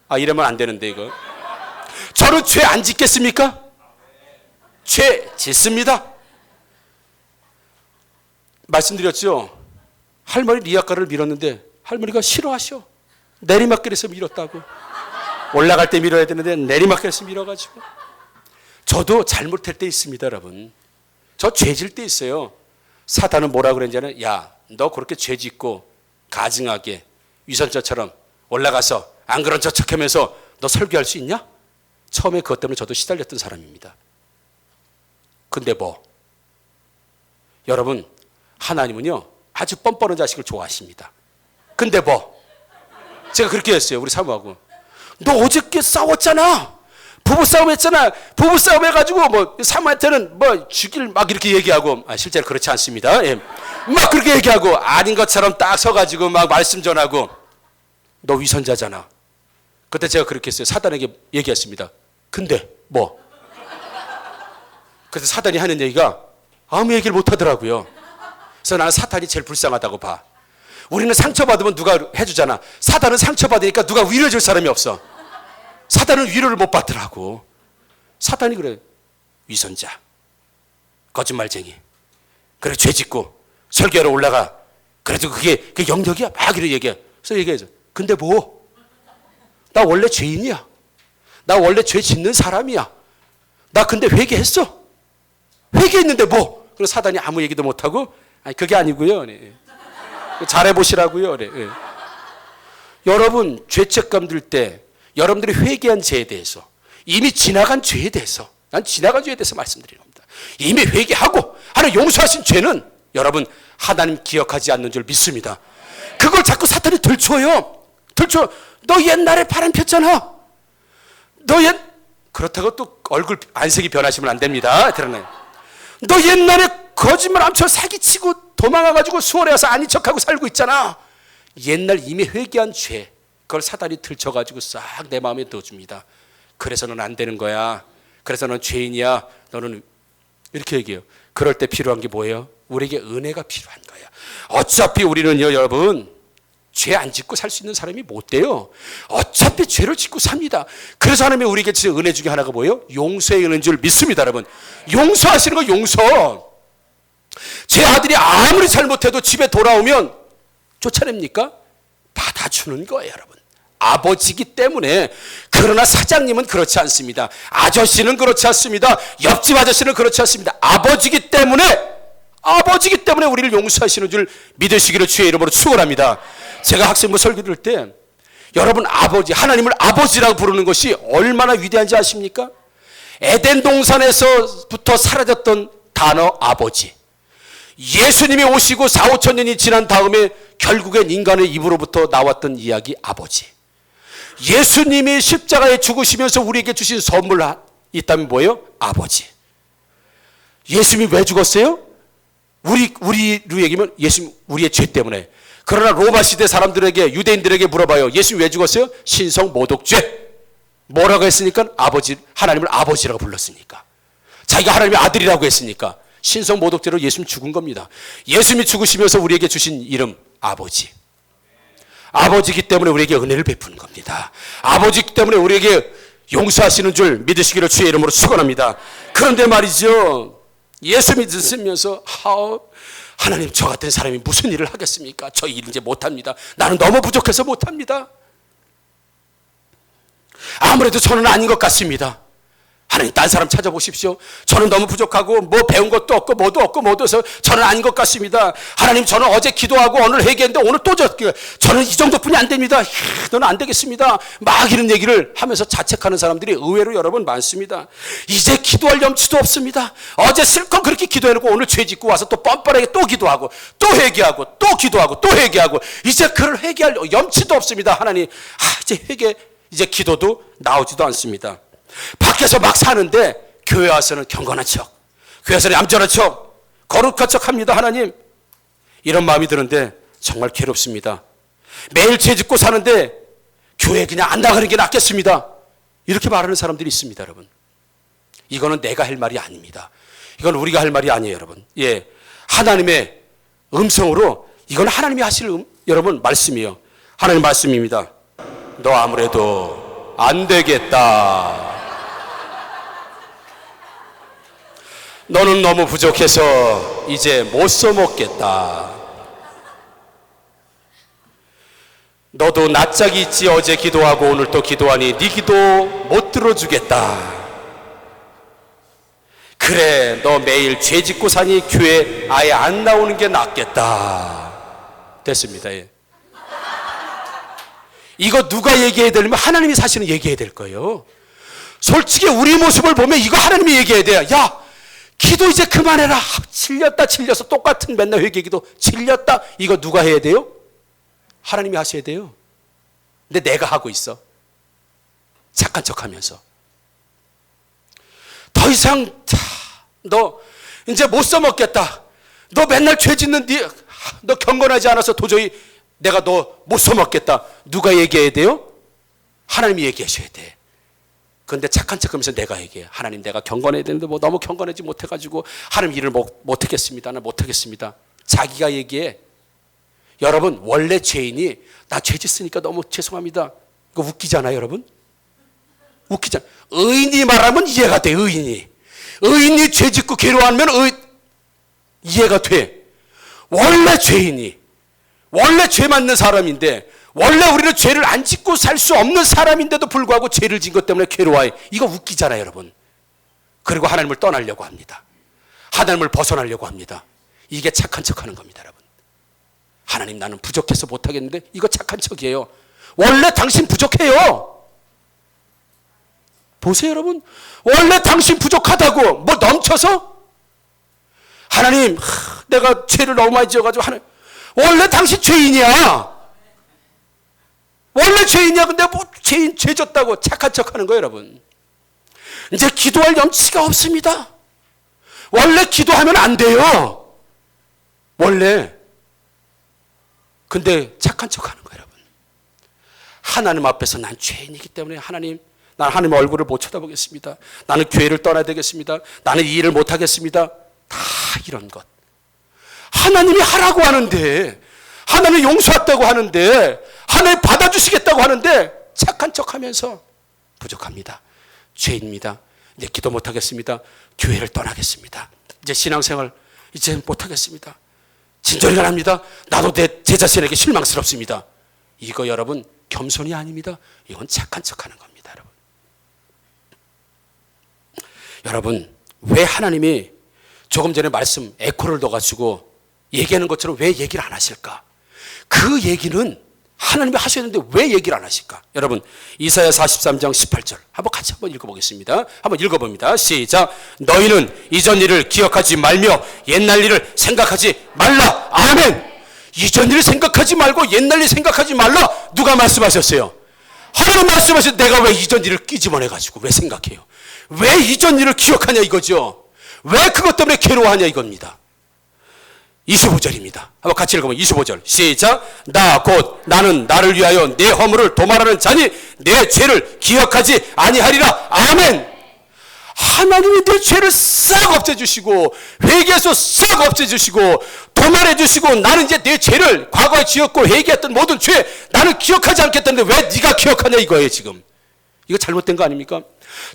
아 이러면 안 되는데 이거. 저는 죄 안 짓겠습니까? 죄 짓습니다. 말씀드렸죠. 할머니 리아카를 밀었는데 할머니가 싫어하셔. 내리막길에서 밀었다고. 올라갈 때 밀어야 되는데 내리막길에서 밀어가지고. 저도 잘못할 때 있습니다 여러분. 저 죄질 때 있어요. 사탄은 뭐라 그랬냐면 야 너 그렇게 죄 짓고 가증하게 위선자처럼 올라가서 안 그런 척하면서 너 설교할 수 있냐? 처음에 그것 때문에 저도 시달렸던 사람입니다. 근데 뭐 여러분 하나님은요 아주 뻔뻔한 자식을 좋아하십니다. 근데 뭐 제가 그렇게 했어요. 우리 사모하고 너 어저께 싸웠잖아. 부부싸움 했잖아. 부부싸움 해가지고 뭐 사모한테는 뭐 죽일 막 이렇게 얘기하고 실제로 그렇지 않습니다. 예. 막 그렇게 얘기하고 아닌 것처럼 딱 서가지고 막 말씀 전하고 너 위선자잖아. 그때 제가 그렇게 했어요. 사단에게 얘기했습니다. 근데 뭐 그래서 사단이 하는 얘기가 아무 얘기를 못 하더라고요. 그래서 나는 사탄이 제일 불쌍하다고 봐. 우리는 상처받으면 누가 해주잖아. 사단은 상처받으니까 누가 위로해줄 사람이 없어. 사단은 위로를 못 받더라고. 사단이 그래. 위선자, 거짓말쟁이, 그래 죄 짓고 설교하러 올라가. 그래도 그게 영역이야. 막 이렇게 얘기해. 그래서 얘기해줘. 근데 뭐? 나 원래 죄인이야. 나 원래 죄 짓는 사람이야. 나 근데 회개했어. 회개했는데 뭐? 그래서 사단이 아무 얘기도 못하고 아니 그게 아니고요. 네. 잘해보시라고요. 네. 네. 여러분 죄책감 들 때 여러분들이 회개한 죄에 대해서 이미 지나간 죄에 대해서 난 지나간 죄에 대해서 말씀드리는 겁니다. 이미 회개하고 하나님 용서하신 죄는 여러분 하나님 기억하지 않는 줄 믿습니다. 그걸 자꾸 사탄이 들춰요. 너 옛날에 바람 폈잖아. 그렇다고 또 얼굴 안색이 변하시면 안 됩니다. 드러나요. 너 옛날에 거짓말 암쳐 사기치고 도망가가지고 수월에 와서 아닌 척하고 살고 있잖아. 옛날 이미 회개한 죄 그걸 사단이 들쳐가지고 싹 내 마음에 넣어줍니다. 그래서 너는 안 되는 거야. 그래서 너는 죄인이야. 너는 이렇게 얘기해요. 그럴 때 필요한 게 뭐예요? 우리에게 은혜가 필요한 거야. 어차피 우리는요 여러분 죄 안 짓고 살 수 있는 사람이 못 돼요. 어차피 죄를 짓고 삽니다. 그래서 하나님이 우리에게 주신 은혜 중에 하나가 뭐예요? 용서의 은혜인 줄 믿습니다. 여러분 용서하시는 거 용서. 제 아들이 아무리 잘못해도 집에 돌아오면 쫓아냅니까? 받아주는 거예요, 여러분. 아버지기 때문에. 그러나 사장님은 그렇지 않습니다. 아저씨는 그렇지 않습니다. 옆집 아저씨는 그렇지 않습니다. 아버지기 때문에 우리를 용서하시는 줄 믿으시기를 주의 이름으로 축원합니다. 제가 학생부 설교 들을 때 여러분, 아버지, 하나님을 아버지라고 부르는 것이 얼마나 위대한지 아십니까? 에덴 동산에서부터 사라졌던 단어 아버지, 예수님이 오시고 4, 5천 년이 지난 다음에 결국엔 인간의 입으로부터 나왔던 이야기 아버지, 예수님이 십자가에 죽으시면서 우리에게 주신 선물 있다면 뭐예요? 아버지. 예수님이 왜 죽었어요? 우리로 얘기하면 예수님 우리의 죄 때문에. 그러나 로마 시대 사람들에게, 유대인들에게 물어봐요. 예수님 왜 죽었어요? 신성 모독죄. 뭐라고 했으니까? 아버지, 하나님을 아버지라고 불렀으니까. 자기가 하나님의 아들이라고 했으니까. 신성 모독죄로 예수님 죽은 겁니다. 예수님이 죽으시면서 우리에게 주신 이름 아버지. 아버지기 때문에 우리에게 은혜를 베푸는 겁니다. 아버지기 때문에 우리에게 용서하시는 줄 믿으시기를 주의 이름으로 축원합니다. 그런데 말이죠, 예수 믿으면서 하나님, 저 같은 사람이 무슨 일을 하겠습니까? 저 일 이제 못합니다. 나는 너무 부족해서 못합니다. 아무래도 저는 아닌 것 같습니다. 하나님, 딴 사람 찾아보십시오. 저는 너무 부족하고 뭐 배운 것도 없고 뭐도 없고 뭐도 해서 저는 아닌 것 같습니다. 하나님, 저는 어제 기도하고 오늘 회개했는데 오늘 또 저는 이 정도뿐이 안 됩니다. 너는 안 되겠습니다. 막 이런 얘기를 하면서 자책하는 사람들이 의외로 여러분 많습니다. 이제 기도할 염치도 없습니다. 어제 실컷 그렇게 기도해놓고 오늘 죄 짓고 와서 또 뻔뻔하게 또 기도하고 또 회개하고 또 기도하고 또 회개하고 이제 그를 회개할 염치도 없습니다. 하나님, 이제 회개, 이제 기도도 나오지도 않습니다. 밖에서 막 사는데 교회 와서는 경건한 척, 교회 와서는 얌전한 척, 거룩한 척 합니다. 하나님, 이런 마음이 드는데 정말 괴롭습니다. 매일 죄 짓고 사는데 교회 그냥 안 나가는 게 낫겠습니다. 이렇게 말하는 사람들이 있습니다. 여러분, 이거는 내가 할 말이 아닙니다. 이건 우리가 할 말이 아니에요. 여러분, 예, 하나님의 음성으로, 이건 하나님이 하실 여러분 말씀이에요. 하나님 말씀입니다. 너 아무래도 안 되겠다. 너는 너무 부족해서 이제 못 써먹겠다. 너도 낯짝이 있지. 어제 기도하고 오늘 또 기도하니 네 기도 못 들어주겠다. 그래, 너 매일 죄 짓고 사니 교회 아예 안 나오는 게 낫겠다. 됐습니다. 예. 이거 누가 얘기해야 되려면 하나님이 사실은 얘기해야 될 거예요. 솔직히 우리 모습을 보면 이거 하나님이 얘기해야 돼요. 야, 기도 이제 그만해라. 질렸어. 똑같은 맨날 회개기도 질렸다. 이거 누가 해야 돼요? 하나님이 하셔야 돼요. 근데 내가 하고 있어. 착한 척하면서. 더 이상 너 이제 못 써먹겠다. 너 맨날 죄 짓는 너 경건하지 않아서 도저히 내가 너 못 써먹겠다. 누가 얘기해야 돼요? 하나님이 얘기하셔야 돼. 그런데 착한 척하면서 내가 얘기해. 하나님, 내가 경건해야 되는데 뭐 너무 경건하지 못해가지고 하나님 일을 못하겠습니다. 나 못하겠습니다. 자기가 얘기해. 여러분, 원래 죄인이 나 죄 짓으니까 너무 죄송합니다. 이거 웃기잖아요, 여러분. 웃기잖아. 의인이 말하면 이해가 돼. 의인이 죄 짓고 괴로워하면 이해가 돼. 원래 죄인이, 원래 죄 맞는 사람인데, 원래 우리는 죄를 안 짓고 살 수 없는 사람인데도 불구하고 죄를 진 것 때문에 괴로워해. 이거 웃기잖아요, 여러분. 그리고 하나님을 떠나려고 합니다. 하나님을 벗어나려고 합니다. 이게 착한 척하는 겁니다, 여러분. 하나님, 나는 부족해서 못하겠는데, 이거 착한 척이에요. 원래 당신 부족해요. 보세요, 여러분. 원래 당신 부족하다고. 뭐 넘쳐서? 하나님, 내가 죄를 너무 많이 지어가지고 하나님, 원래 당신 죄인이야. 원래 죄인이야. 근데 뭐 죄 졌다고 착한 척하는 거예요, 여러분. 이제 기도할 염치가 없습니다. 원래 기도하면 안 돼요. 원래. 근데 착한 척하는 거예요, 여러분. 하나님 앞에서 난 죄인이기 때문에 하나님, 난 하나님 얼굴을 못 쳐다보겠습니다. 나는 교회를 떠나야 되겠습니다. 나는 이 일을 못 하겠습니다. 다 이런 것. 하나님이 하라고 하는데, 하나님이 용서했다고 하는데, 하나님 받아주시겠다고 하는데 착한 척하면서 부족합니다. 죄인입니다. 이제 기도 못하겠습니다. 교회를 떠나겠습니다. 이제 신앙생활 이제 못하겠습니다. 진절이가 납니다. 나도 제 자신에게 실망스럽습니다. 이거 여러분 겸손이 아닙니다. 이건 착한 척하는 겁니다. 여러분 왜 하나님이 조금 전에 말씀 에코를 넣어가지고 얘기하는 것처럼 왜 얘기를 안 하실까? 그 얘기는 하나님이 하셔야 되는데 왜 얘기를 안 하실까? 여러분 이사야 43장 18절 같이 한번 읽어보겠습니다. 한번 읽어봅니다. 시작. 너희는 이전 일을 기억하지 말며 옛날 일을 생각하지 말라. 아멘. 이전 일을 생각하지 말고 옛날 일 생각하지 말라. 누가 말씀하셨어요? 하나님 말씀하셔서 내가 왜 이전 일을 끼집어내가지고 왜 생각해요? 왜 이전 일을 기억하냐 이거죠. 왜 그것 때문에 괴로워하냐 이겁니다. 25절입니다. 한번 같이 읽어보면 25절 시작. 나 곧 나는 나를 위하여 내 허물을 도말하는 자니 내 죄를 기억하지 아니하리라. 아멘. 하나님이 내 죄를 싹 없애주시고 회개해서 싹 없애주시고 도말해주시고 나는 이제 내 죄를 과거에 지었고 회개했던 모든 죄 나는 기억하지 않겠다는데 왜 네가 기억하냐 이거예요. 지금 이거 잘못된 거 아닙니까?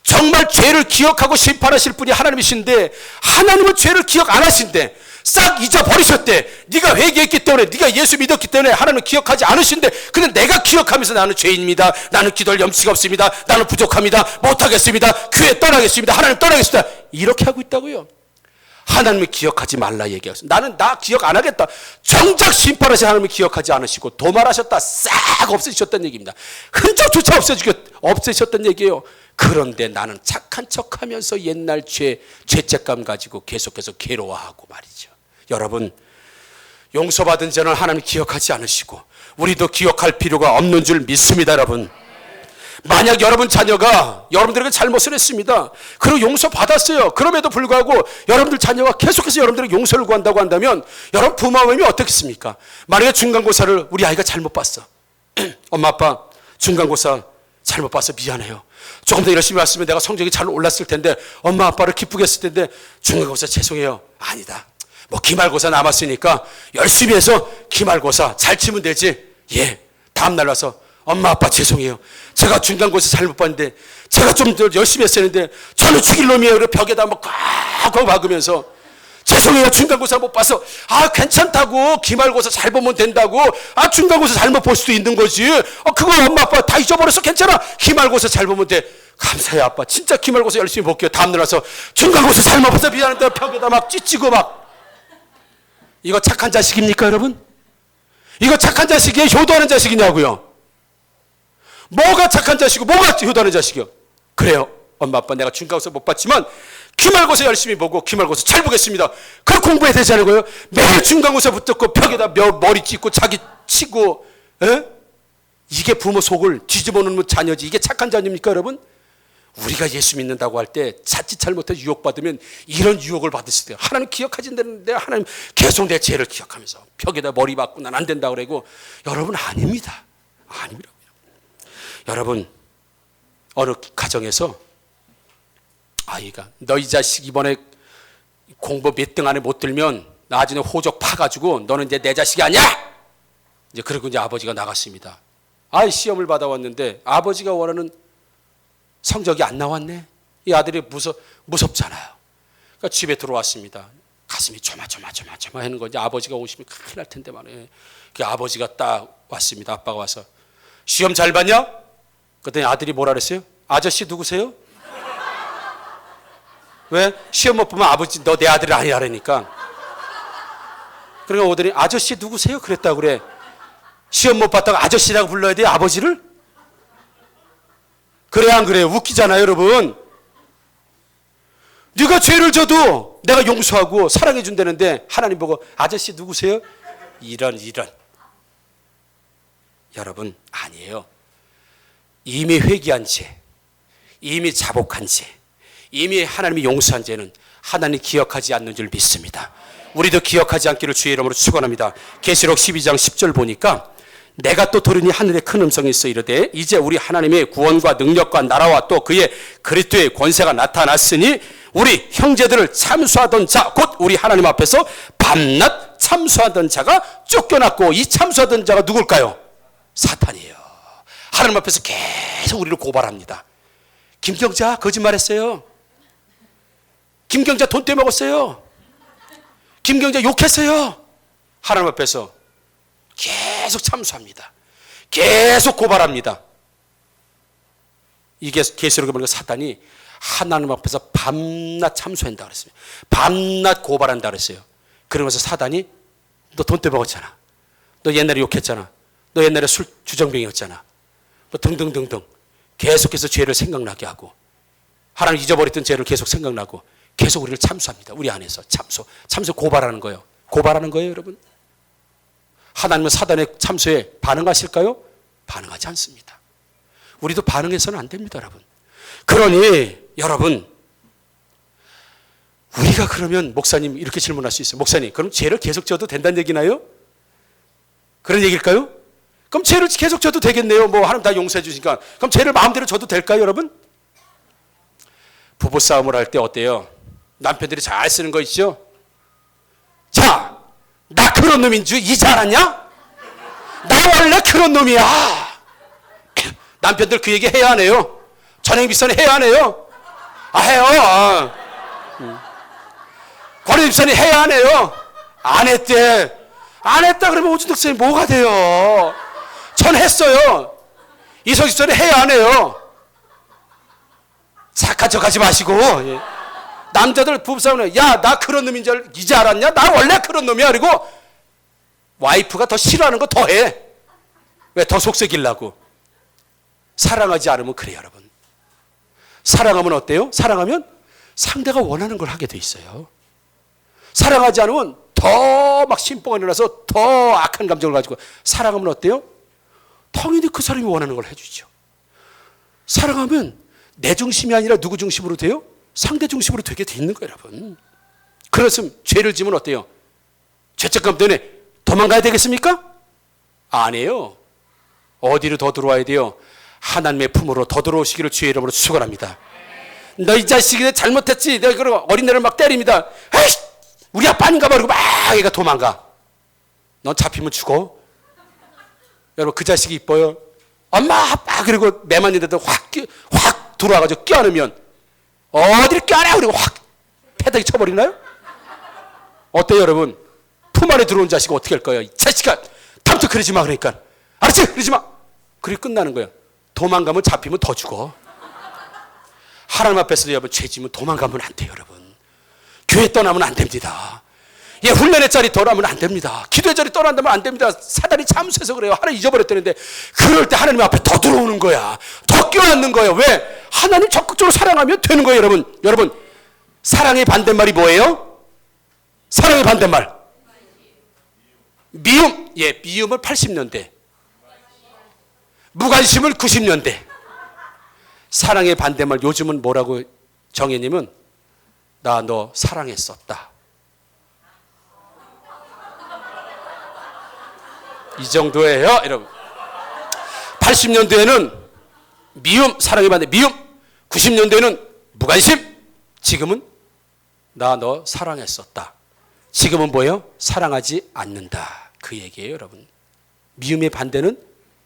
정말 죄를 기억하고 심판하실 분이 하나님이신데 하나님은 죄를 기억 안 하신대. 싹 잊어버리셨대. 네가 회개했기 때문에 네가 예수 믿었기 때문에 하나님은 기억하지 않으신데 근데 내가 기억하면서 나는 죄인입니다. 나는 기도할 염치가 없습니다. 나는 부족합니다. 못하겠습니다. 교회 떠나겠습니다. 하나님 떠나겠습니다. 이렇게 하고 있다고요. 하나님을 기억하지 말라 얘기하셨어요. 나는 나 기억 안 하겠다. 정작 심판하신 하나님을 기억하지 않으시고 도말하셨다. 싹 없애주셨다는 얘기입니다. 흔적조차 없애셨다는 얘기예요. 그런데 나는 착한 척하면서 옛날 죄책감 가지고 계속해서 괴로워하고 말이죠. 여러분 용서받은 죄는 하나님 기억하지 않으시고 우리도 기억할 필요가 없는 줄 믿습니다. 여러분 만약 여러분 자녀가 여러분들에게 잘못을 했습니다. 그리고 용서받았어요. 그럼에도 불구하고 여러분들 자녀가 계속해서 여러분들에게 용서를 구한다고 한다면 여러분 부모 마음이 어떻겠습니까? 만약에 중간고사를 우리 아이가 잘못 봤어. 엄마 아빠 중간고사 잘못 봐서 미안해요. 조금 더 열심히 봤으면 내가 성적이 잘 올랐을 텐데 엄마 아빠를 기쁘게 했을 텐데 중간고사 죄송해요. 아니다. 뭐 기말고사 남았으니까 열심히 해서 기말고사 잘 치면 되지. 예. 다음날 와서 엄마 아빠 죄송해요. 제가 중간고사 잘못 봤는데 제가 좀 더 열심히 했었는데 저는 죽일 놈이에요. 그리고 벽에다 뭐 꽉꽉 박으면서 죄송해요. 중간고사 못 봐서. 괜찮다고. 기말고사 잘 보면 된다고. 중간고사 잘못 볼 수도 있는 거지. 그거 엄마 아빠 다 잊어버려서 괜찮아. 기말고사 잘 보면 돼. 감사해요 아빠. 진짜 기말고사 열심히 볼게요. 다음날 와서 중간고사 잘못 봐서 미안한데 벽에다 막 찢고 막. 이거 착한 자식입니까 여러분? 이거 착한 자식이에요? 효도하는 자식이냐고요? 뭐가 착한 자식이고 뭐가 효도하는 자식이요? 그래요. 엄마 아빠 내가 중간고사 못 봤지만 기말고사 열심히 보고 기말고사 잘 보겠습니다. 그걸 공부해야 되지 않고요? 매일 중간고사 붙었고 벽에다 머리 찢고 자기 치고 이게 부모 속을 뒤집어 놓는 자녀지. 이게 착한 자녀입니까 여러분? 우리가 예수 믿는다고 할 때 자칫 잘못해서 유혹받으면 이런 유혹을 받을 수 있어요. 하나님 기억하지 않는데 하나님 계속 내 죄를 기억하면서 벽에다 머리 박고 난 안 된다고 그러고 여러분 아닙니다. 아닙니다. 여러분 어느 가정에서 아이가 너희 자식 이번에 공부 몇 등 안에 못 들면 나중에 호적 파가지고 너는 이제 내 자식이 아니야. 이제 그리고 이제 아버지가 나갔습니다. 시험을 받아왔는데 아버지가 원하는 성적이 안 나왔네. 이 아들이 무섭잖아요. 그러니까 집에 들어왔습니다. 가슴이 조마조마 하는 거지. 아버지가 오시면 큰일 날 텐데 말이에요. 그 아버지가 딱 왔습니다. 아빠가 와서 시험 잘 봤냐? 그랬더니 아들이 뭐라 그랬어요? 아저씨 누구세요? 왜? 시험 못 보면 아버지 너 내 아들이 아니라 그러니까. 그러니까 오더니 아저씨 누구세요? 그랬다고 그래. 시험 못 봤다고 아저씨라고 불러야 돼요? 아버지를? 그래 안 그래요? 웃기잖아요 여러분. 네가 죄를 져도 내가 용서하고 사랑해 준다는데 하나님 보고 아저씨 누구세요? 이런 여러분 아니에요. 이미 회개한 죄, 이미 자복한 죄, 이미 하나님이 용서한 죄는 하나님 기억하지 않는 줄 믿습니다. 우리도 기억하지 않기를 주의 이름으로 축원합니다. 계시록 12장 10절 보니까 내가 또 들으니 하늘에 큰 음성이 있어 이르되 이제 우리 하나님의 구원과 능력과 나라와 또 그의 그리스도의 권세가 나타났으니 우리 형제들을 참수하던 자 곧 우리 하나님 앞에서 밤낮 참수하던 자가 쫓겨났고 이 참수하던 자가 누굴까요? 사탄이에요. 하나님 앞에서 계속 우리를 고발합니다. 김경자 거짓말했어요. 김경자 돈 떼먹었어요. 김경재 욕했어요. 하나님 앞에서 계속 참수합니다. 계속 고발합니다. 이게 계시록에 보니까 사단이 하나님 앞에서 밤낮 참수한다 그랬어요. 밤낮 고발한다 그랬어요. 그러면서 사단이 너 돈 떼먹었잖아. 너 옛날에 욕했잖아. 너 옛날에 술 주정뱅이였잖아. 뭐 등등등등 계속해서 죄를 생각나게 하고 하나님 잊어버렸던 죄를 계속 생각나고 계속 우리를 참수합니다. 우리 안에서 참수 고발하는 거예요. 고발하는 거예요, 여러분. 하나님은 사단의 참수에 반응하실까요? 반응하지 않습니다. 우리도 반응해서는 안 됩니다, 여러분. 그러니 여러분, 우리가 그러면 목사님 이렇게 질문할 수 있어요. 목사님, 그럼 죄를 계속 져도 된다는 얘기나요? 그런 얘기일까요? 그럼 죄를 계속 져도 되겠네요. 뭐 하나님 다 용서해 주시니까. 그럼 죄를 마음대로 져도 될까요, 여러분? 부부싸움을 할 때 어때요? 남편들이 잘 쓰는 거 있죠? 자, 나 그런 놈인 줄 이제 알았냐? 나 원래 그런 놈이야. 남편들 그 얘기 해야 하네요. 전행 빗선이 해야 하네요. 해요. 권해 집사님 해야 하네요. 안 했대. 안 했다 그러면 오준덕 선생님 뭐가 돼요? 전 했어요. 이석 집사님 해야 하네요. 착한 척 하지 마시고. 남자들 부부싸움은 야, 나 그런 놈인 줄 이제 알았냐? 나 원래 그런 놈이야. 그리고 와이프가 더 싫어하는 거 더 해. 왜? 더 속썩이려고. 사랑하지 않으면 그래요, 여러분. 사랑하면 어때요? 사랑하면 상대가 원하는 걸 하게 돼 있어요. 사랑하지 않으면 더 막 심보가 일어나서 더 악한 감정을 가지고. 사랑하면 어때요? 당연히 그 사람이 원하는 걸 해주죠. 사랑하면 내 중심이 아니라 누구 중심으로 돼요? 상대 중심으로 되게 돼 있는 거예요, 여러분. 그렇으면 죄를 지면 어때요? 죄책감 때문에 도망가야 되겠습니까? 아니에요. 어디로 더 들어와야 돼요? 하나님의 품으로 더 들어오시기를 주의 이름으로 축원합니다. 너 이 자식이 잘못했지. 내가 그러고 어린애를 막 때립니다. 에이, 우리 아빠 아닌가 봐. 그러고 막 얘가 도망가. 넌 잡히면 죽어. 여러분, 그 자식이 이뻐요. 엄마 아빠 그리고 매만인데도 확 들어와가지고 껴안으면 어디를 껴안아 그리고 확 패대기 쳐버리나요? 어때요, 여러분? 품 안에 들어온 자식 어떻게 할 거예요? 이 자식아, 다음부터 그러지 마. 그러니까 알았지? 그러지 마. 그리고 끝나는 거예요. 도망가면 잡히면 더 죽어. 하나님 앞에서 여러분, 죄 지면 도망가면 안 돼요, 여러분. 교회 떠나면 안 됩니다. 훈련의 자리 떠나면 안 됩니다. 기도의 자리 떠난다면 안 됩니다. 사단이 참수해서 그래요. 하나님 잊어버렸다는데 그럴 때 하나님 앞에 더 들어오는 거야. 더 껴안는 거야. 왜? 하나님 적극적으로 사랑하면 되는 거예요, 여러분. 여러분, 사랑의 반대말이 뭐예요? 사랑의 반대말. 미움. 미움을 80년대. 무관심을 90년대. 사랑의 반대말 요즘은 뭐라고 정혜님은 나 너 사랑했었다. 이 정도예요, 여러분. 80년대에는 미움, 사랑의 반대 미움. 90년대에는 무관심. 지금은 나 너 사랑했었다. 지금은 뭐예요? 사랑하지 않는다. 그 얘기예요, 여러분. 미움의 반대는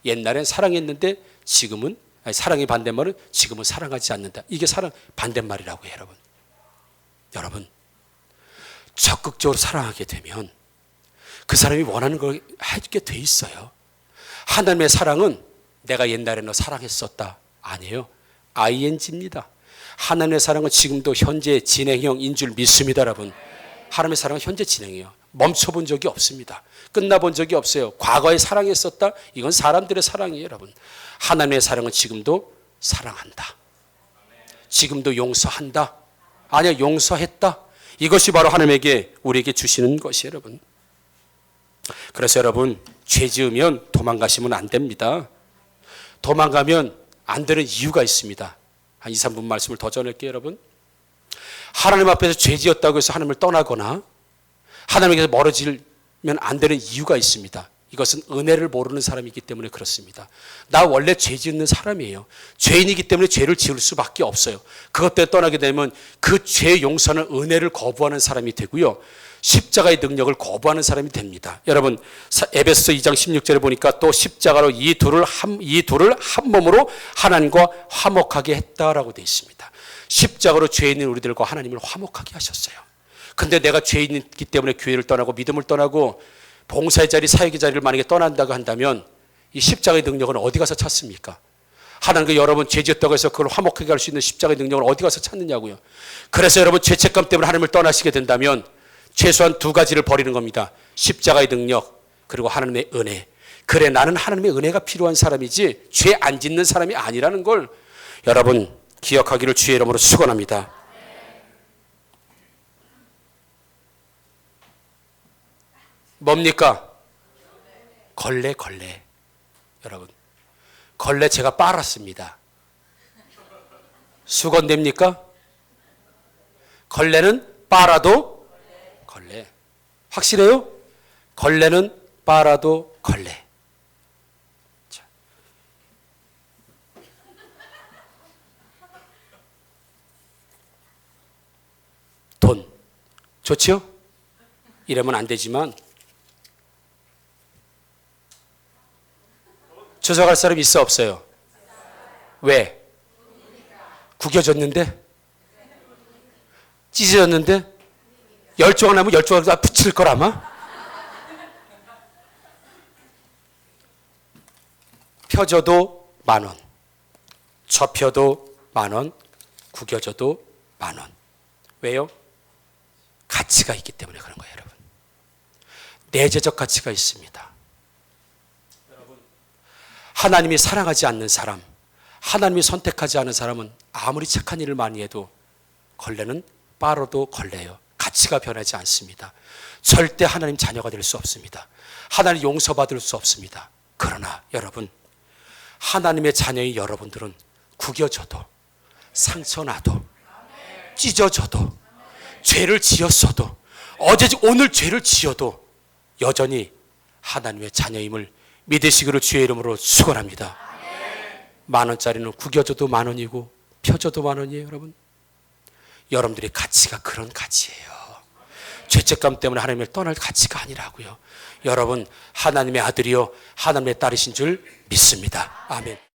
옛날엔 사랑했는데 지금은 사랑의 반대말은 지금은 사랑하지 않는다. 이게 사랑 반대말이라고 해요, 여러분. 여러분, 적극적으로 사랑하게 되면 그 사람이 원하는 걸 해주게 돼 있어요. 하나님의 사랑은 내가 옛날에 너 사랑했었다. 아니에요. ing입니다. 하나님의 사랑은 지금도 현재 진행형인 줄 믿습니다, 여러분. 하나님의 사랑은 현재 진행이에요. 멈춰본 적이 없습니다. 끝나본 적이 없어요. 과거에 사랑했었다. 이건 사람들의 사랑이에요, 여러분. 하나님의 사랑은 지금도 사랑한다. 지금도 용서한다. 아니야, 용서했다. 이것이 바로 하나님에게 우리에게 주시는 것이에요, 여러분. 그래서 여러분, 죄 지으면 도망가시면 안 됩니다. 도망가면 안 되는 이유가 있습니다. 한 2, 3분 말씀을 더 전할게요, 여러분. 하나님 앞에서 죄 지었다고 해서 하나님을 떠나거나 하나님에게서 멀어지면 안 되는 이유가 있습니다. 이것은 은혜를 모르는 사람이기 때문에 그렇습니다. 나 원래 죄 짓는 사람이에요. 죄인이기 때문에 죄를 지을 수밖에 없어요. 그것 때문에 떠나게 되면 그 죄 용서는 은혜를 거부하는 사람이 되고요. 십자가의 능력을 거부하는 사람이 됩니다. 여러분, 에베소서 2장 16절에 보니까 또 십자가로 이 둘을 한 몸으로 하나님과 화목하게 했다라고 되어 있습니다. 십자가로 죄 있는 우리들과 하나님을 화목하게 하셨어요. 근데 내가 죄인이기 때문에 교회를 떠나고 믿음을 떠나고 봉사의 자리, 사역의 자리를 만약에 떠난다고 한다면 이 십자가의 능력은 어디 가서 찾습니까? 하나님께 여러분 죄 지었다고 해서 그걸 화목하게 할 수 있는 십자가의 능력을 어디 가서 찾느냐고요. 그래서 여러분 죄책감 때문에 하나님을 떠나시게 된다면 최소한 두 가지를 버리는 겁니다. 십자가의 능력 그리고 하나님의 은혜. 그래 나는 하나님의 은혜가 필요한 사람이지 죄 안 짓는 사람이 아니라는 걸 여러분 기억하기를 주의 이름으로 축원합니다. 뭡니까? 걸레. 여러분 걸레 제가 빨았습니다. 수건됩니까? 걸레는 빨아도 걸레. 확실해요? 걸레는 빨아도 걸레. 자. 돈 좋지요? 이러면 안 되지만 주워갈 사람 있어 없어요? 왜? 구겨졌는데? 찢어졌는데? 10조각 나면 10조각 다 붙일 걸 아마? 펴져도 10,000원, 접혀도 10,000원, 구겨져도 10,000원. 왜요? 가치가 있기 때문에 그런 거예요, 여러분. 내재적 가치가 있습니다. 하나님이 사랑하지 않는 사람, 하나님이 선택하지 않은 사람은 아무리 착한 일을 많이 해도 걸레는 빨아도 걸레예요. 가치가 변하지 않습니다. 절대 하나님 자녀가 될 수 없습니다. 하나님 용서받을 수 없습니다. 그러나 여러분, 하나님의 자녀인 여러분들은 구겨져도 상처나도 찢어져도 죄를 지었어도 오늘 죄를 지어도 여전히 하나님의 자녀임을 믿으시기를 주의 이름으로 축원합니다. 10,000원짜리는 구겨져도 10,000원이고 펴져도 10,000원이에요, 여러분. 여러분들의 가치가 그런 가치예요. 죄책감 때문에 하나님을 떠날 가치가 아니라고요. 여러분 하나님의 아들이요 하나님의 딸이신 줄 믿습니다. 아멘.